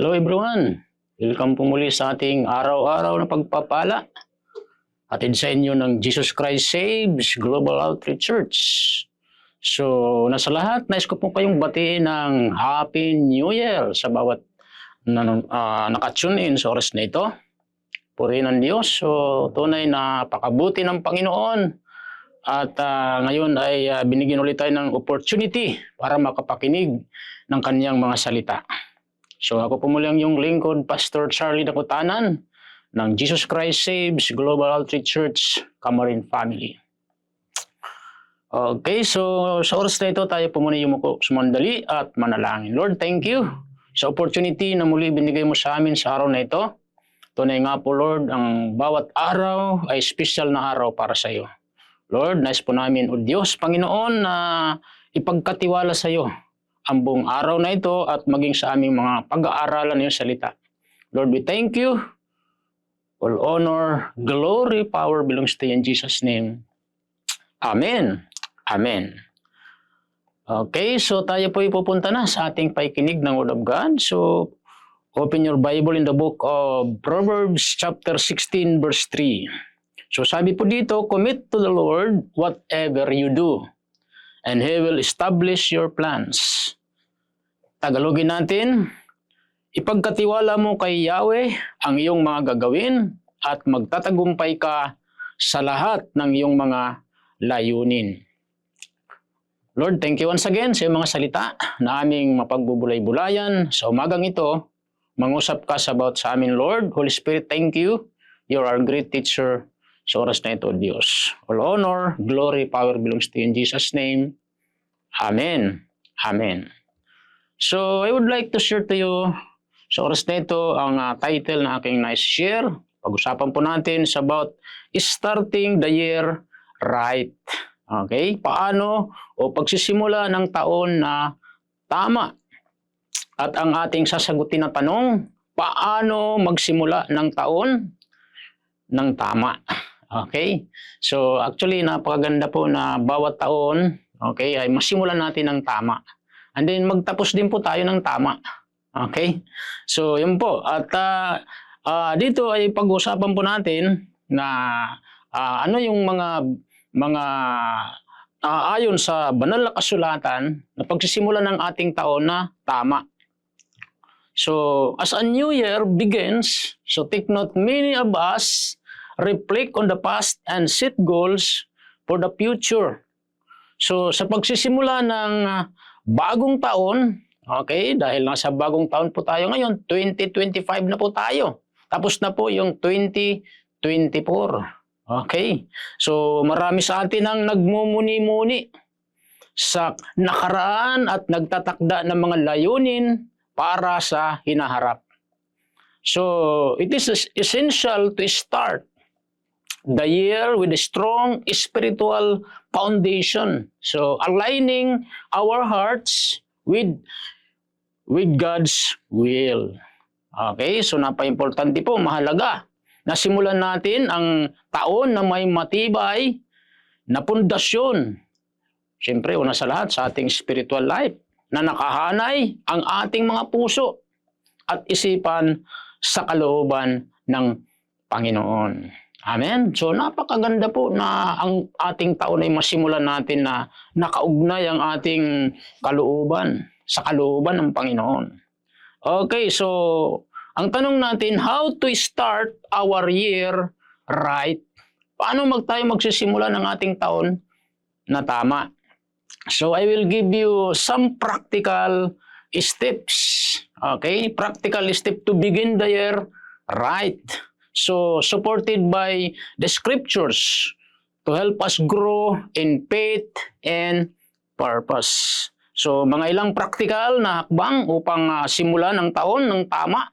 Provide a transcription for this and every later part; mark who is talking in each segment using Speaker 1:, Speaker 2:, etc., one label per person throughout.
Speaker 1: Hello everyone! Welcome po muli sa ating araw-araw na pagpapala. Hatid sa inyo ng Jesus Christ Saves Global Outreach Church. So, nasa lahat, nais ko po kayong batiin ng Happy New Year sa bawat nakatune in sa oras na ito. Purihin ang Diyos. So, tunay na pakabuti ng Panginoon. At ngayon ay binigyan ulit tayo ng opportunity para makapakinig ng kanyang mga salita. So ako po muli ang yung lingkod, Pastor Charlie Dakutanan ng Jesus Christ Saves Global Outreach Church, Camarin Family. Okay, so sa oras na ito tayo po muna yumuko sumandali at manalangin. Lord, thank you sa opportunity na muli binigay mo sa amin sa araw na ito. Tunay nga po Lord, ang bawat araw ay special na araw para sa iyo. Lord, nais po namin, O Diyos, Panginoon, na ipagkatiwala sa iyo ang buong araw na ito at maging sa aming mga pag-aaralan ng iyong salita. Lord, we thank you. All honor, glory, power belongs to you in Jesus' name. Amen. Amen. Okay, so tayo po ipupunta na sa ating paikinig ng Word of God. So, open your Bible in the book of Proverbs chapter 16 verse 3. So sabi po dito, commit to the Lord whatever you do, and He will establish your plans. Tagalogin natin, ipagkatiwala mo kay Yahweh ang iyong mga gagawin at magtatagumpay ka sa lahat ng iyong mga layunin. Lord, thank you once again sa iyong mga salita na aming mapagbubulay-bulayan. Sa umagang ito, mangusap ka sa amin, Lord. Holy Spirit, thank you. You are our great teacher. Sa oras na ito, Diyos. All honor, glory, power belongs to you in Jesus' name. Amen. Amen. So, I would like to share to you sa oras na ito ang title na aking nice share. Pag-usapan po natin is about starting the year right. Okay? Paano o pagsisimula ng taon na tama? At ang ating sasagutin na tanong, paano magsimula ng taon ng tama? Okay? So, actually, napakaganda po na bawat taon, okay, ay masimulan natin ng tama. And then, magtapos din po tayo ng tama. Okay? So, yun po. At dito ay pag-usapan po natin na ano yung mga ayon sa banal na kasulatan na pagsisimula ng ating taon na tama. So, as a new year begins, so take note, many of us reflect on the past and set goals for the future. So, sa pagsisimula ng bagong taon, okay, dahil nasa bagong taon po tayo ngayon, 2025 na po tayo. Tapos na po yung 2024. Okay? So, marami sa atin ang nagmumuni-muni sa nakaraan at nagtatakda ng mga layunin para sa hinaharap. So, it is essential to start the year with a strong spiritual foundation. So, aligning our hearts with God's will. Okay, so napaka-importante po, mahalaga na simulan natin ang taon na may matibay na pundasyon. Siyempre, una sa lahat, sa ating spiritual life, na nakahanay ang ating mga puso at isipan sa kalooban ng Panginoon. Amen. So napakaganda po na ang ating taon ay masimulan natin na nakaugnay ang ating kalooban sa kalooban ng Panginoon. Okay, so ang tanong natin, how to start our year right? Paano tayo magsisimula ng ating taon na tama? So I will give you some practical steps. Okay, practical step to begin the year right. So, supported by the scriptures to help us grow in faith and purpose. So, mga ilang practical na hakbang upang simulan ang taon ng tama.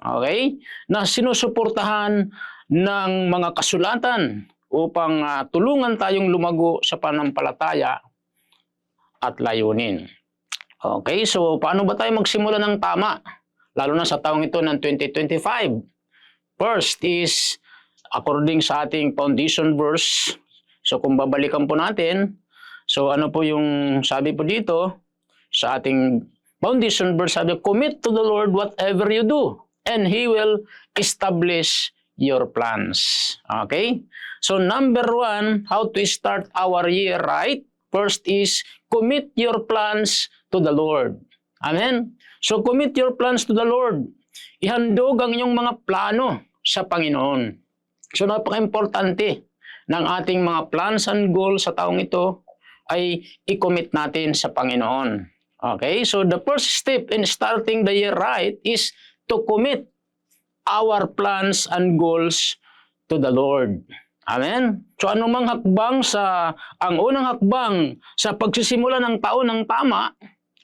Speaker 1: Okay? Na sinusuportahan ng mga kasulatan upang tulungan tayong lumago sa panampalataya at layunin. Okay? So, paano ba tayo magsimula ng tama? Lalo na sa taong ito ng 2025. First is, according sa ating foundation verse, so kung babalikan po natin, so ano po yung sabi po dito sa ating foundation verse, sabi, commit to the Lord whatever you do, and He will establish your plans. Okay? So number 1, how to start our year right? First is, commit your plans to the Lord. Amen? So commit your plans to the Lord. Ihandog ang inyong mga plano sa Panginoon. So napaka-importante ng ating mga plans and goals sa taong ito ay i-commit natin sa Panginoon. Okay? So the first step in starting the year right is to commit our plans and goals to the Lord. Amen? So anumang hakbang ang unang hakbang sa pagsisimula ng taon ng tama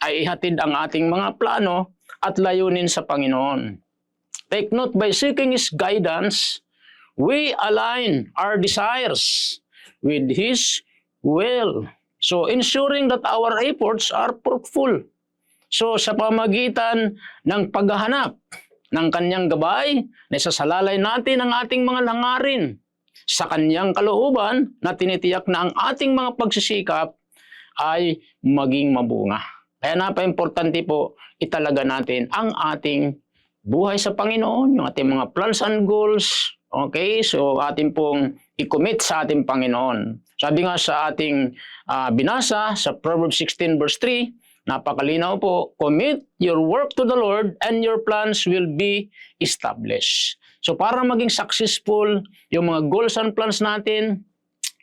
Speaker 1: ay ihatid ang ating mga plano at layunin sa Panginoon. Take note, by seeking His guidance, we align our desires with His will. So ensuring that our efforts are fruitful. So sa pamagitan ng paghahanap ng Kanyang gabay, na isasalalay natin ang ating mga langarin sa Kanyang kalooban na tinitiyak na ang ating mga pagsisikap ay maging mabunga. Kaya napaka-importante po, italaga natin ang ating buhay sa Panginoon, yung ating mga plans and goals. Okay, so ating pong i-commit sa ating Panginoon. Sabi nga sa ating binasa sa Proverbs 16 verse 3, napakalinaw po, commit your work to the Lord and your plans will be established. So para maging successful yung mga goals and plans natin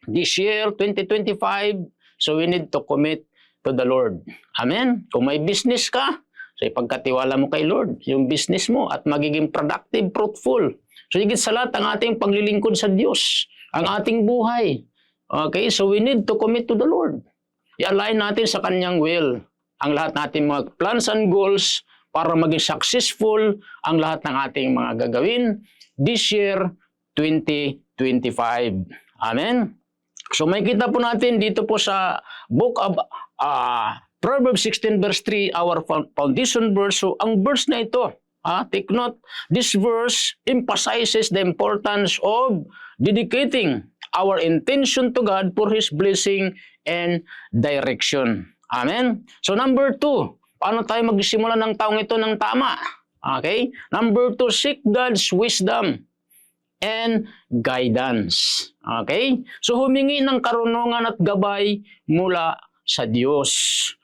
Speaker 1: this year, 2025, so we need to commit to the Lord. Amen? Kung may business ka, so ipagkatiwala mo kay Lord yung business mo at magiging productive, fruitful. So higit sa lahat, ang ating paglilingkod sa Diyos, ang ating buhay. Okay? So we need to commit to the Lord. I-align natin sa Kanyang will ang lahat nating mga plans and goals para maging successful ang lahat ng ating mga gagawin this year, 2025. Amen? So may kita po natin dito po sa book of Proverbs 16 verse 3, our foundation verse. So ang verse na ito, take note, this verse emphasizes the importance of dedicating our intention to God for His blessing and direction. Amen? So number 2, paano tayo magsimula ng taong ito ng tama? Okay? Number 2, seek God's wisdom and guidance. Okay? So humingi ng karunungan at gabay mula sa Diyos.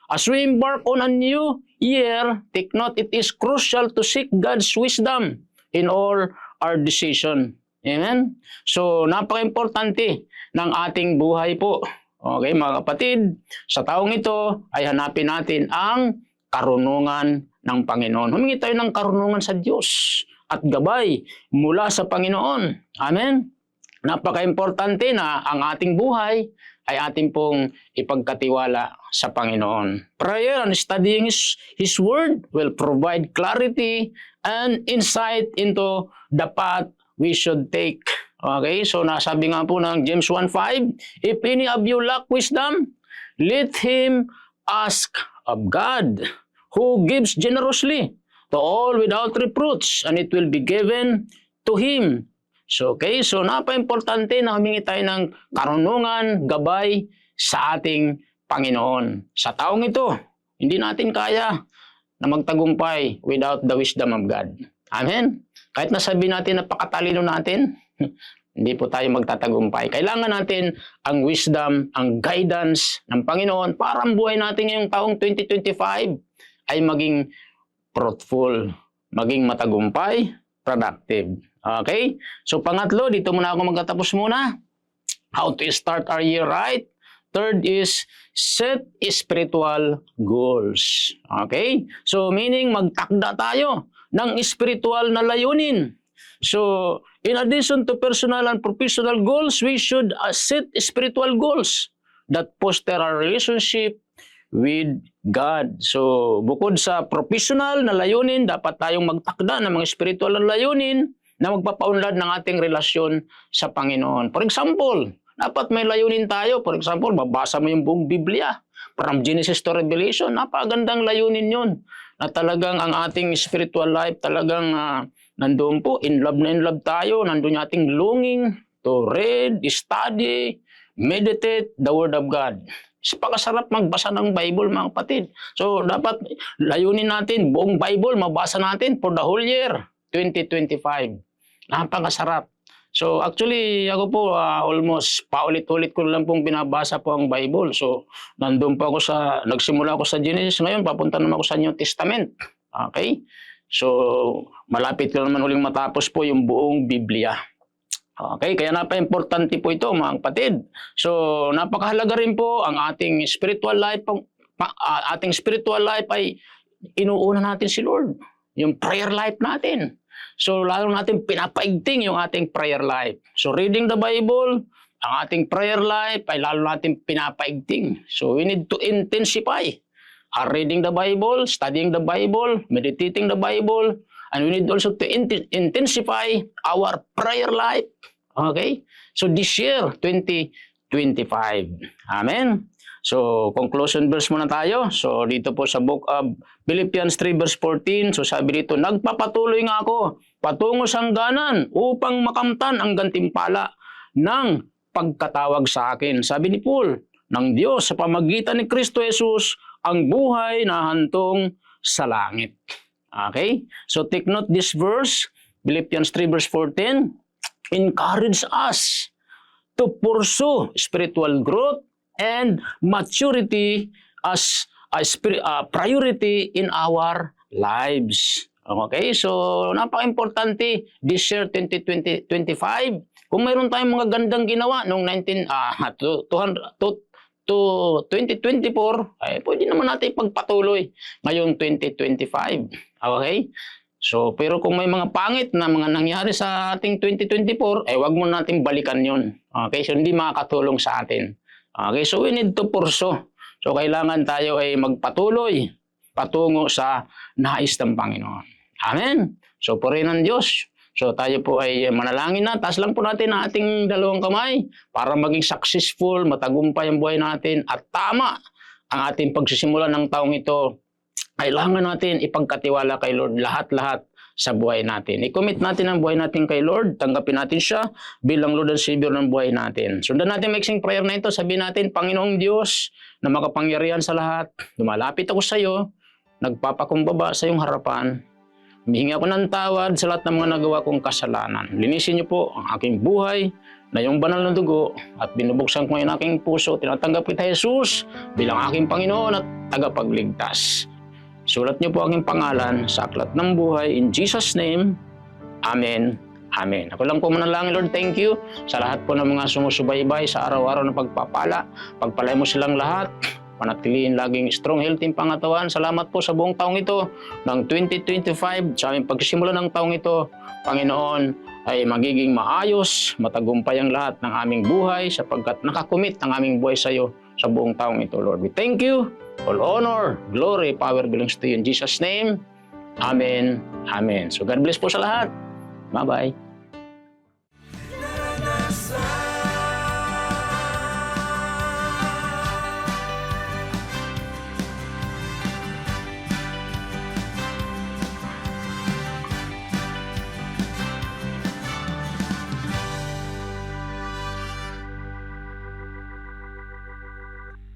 Speaker 1: As we embark on a new year, take note, it is crucial to seek God's wisdom in all our decision. Amen? So napaka-importante ng ating buhay po. Okay, mga kapatid, sa taong ito ay hanapin natin ang karunungan ng Panginoon. Humingi tayo ng karunungan sa Diyos at gabay mula sa Panginoon. Amen? Napaka-importante na ang ating buhay ay ating pong ipagkatiwala sa Panginoon. Prayer and studying His Word will provide clarity and insight into the path we should take. Okay, so nasabi nga po ng James 1:5, if any of you lack wisdom, let him ask of God, who gives generously to all without reproach, and it will be given to him. So, okay, so napaka-importante na humingi tayo ng karunungan, gabay sa ating Panginoon. Sa taong ito, hindi natin kaya na magtagumpay without the wisdom of God. Amen? Kahit nasabi natin napakatalino natin, hindi po tayo magtatagumpay. Kailangan natin ang wisdom, ang guidance ng Panginoon para ang buhay natin ngayong taong 2025 ay maging fruitful, maging matagumpay, productive. Okay? So pangatlo, dito muna ako magtatapos muna. How to start our year right. Third is set spiritual goals. Okay? So meaning magtakda tayo ng spiritual na layunin. So, in addition to personal and professional goals, we should set spiritual goals that foster our relationship with God. So, bukod sa professional na layunin, dapat tayong magtakda ng mga spiritual na layunin na magpapaunlad ng ating relasyon sa Panginoon. For example, dapat may layunin tayo. For example, babasa mo yung buong Biblia. From Genesis to Revelation, napagandang layunin yun. Na talagang ang ating spiritual life talagang nandoon po, in love tayo, nandoon yung ating longing to read, study, meditate the Word of God. Napakasarap magbasa ng Bible, mga kapatid. So, dapat layunin natin, buong Bible, mabasa natin for the whole year, 2025. Napakasarap. So, actually, ako po, almost paulit-ulit ko lang pong binabasa po ang Bible. So, nandun pa ako nagsimula ako sa Genesis, ngayon, papunta naman ako sa New Testament. Okay? So, malapit ko naman uling matapos po yung buong Biblia. Okay, kaya napaka-importante po ito, mga kapatid. So, napakahalaga rin po ang ating spiritual life. Ating spiritual life ay inuuna natin si Lord. Yung prayer life natin. So, lalo natin pinapaigting yung ating prayer life. So, reading the Bible, ang ating prayer life ay lalo natin pinapaigting. So, we need to intensify our reading the Bible, studying the Bible, meditating the Bible, and we need also to intensify our prayer life. Okay? So this year, 2025. Amen? So, conclusion verse muna tayo. So, dito po sa book of Philippians 3 verse 14, so sabi dito, nagpapatuloy nga ako patungo sa hangganan upang makamtan ang gantimpala ng pagkatawag sa akin. Sabi ni Paul, ng Diyos sa pamagitan ni Kristo Jesus, ang buhay na hantong sa langit. Okay? So take note this verse, Philippians 3 verse 14, encourage us to pursue spiritual growth and maturity as a priority in our lives. Okay? So napaka-importante this year 2025. Kung mayroon tayong mga gandang ginawa noong 2024, ay pwede naman natin ipagpatuloy ngayong 2025. Okay? So, pero kung may mga pangit na mga nangyari sa ating 2024, wag mo natin balikan yun. Okay? So, hindi makakatulong sa atin. Okay? So, we need to pursue. So, kailangan tayo ay magpatuloy patungo sa nais ng Panginoon. Amen? So, purihin ng Diyos. So tayo po ay manalangin na. Taas lang po natin ang ating dalawang kamay para maging successful, matagumpay ang buhay natin at tama ang ating pagsisimula ng taong ito. Kailangan natin ipagkatiwala kay Lord lahat-lahat sa buhay natin. I-commit natin ang buhay natin kay Lord. Tanggapin natin siya bilang Lord and Savior ng buhay natin. Sundan natin mixing prayer na ito. Sabihin natin, Panginoong Diyos na makapangyarihan sa lahat, lumalapit ako sa iyo, nagpapakumbaba sa iyong harapan. Humihingi ako ng tawad sa lahat ng mga nagawa kong kasalanan. Linisin niyo po ang aking buhay na yung banal na dugo at binubuksan ko ngayon aking puso. Tinatanggap kita, Jesus, bilang aking Panginoon at tagapagligtas. Sulat niyo po aking pangalan sa aklat ng buhay. In Jesus' name, Amen. Amen. Ako lang po manalangin, Lord, thank you sa lahat po ng mga sumusubaybay sa araw-araw na pagpapala. Pagpalay mo silang lahat. Manatiliin laging strong, healthy pangatawan. Salamat po sa buong taong ito ng 2025. Sa aming pagsisimula ng taong ito, Panginoon, ay magiging maayos, matagumpay ang lahat ng aming buhay sapagkat nakakomit ang aming buhay sa iyo sa buong taong ito, Lord. We thank you. All honor, glory, power belongs to you. In Jesus' name, Amen. Amen. So God bless po sa lahat. Bye-bye.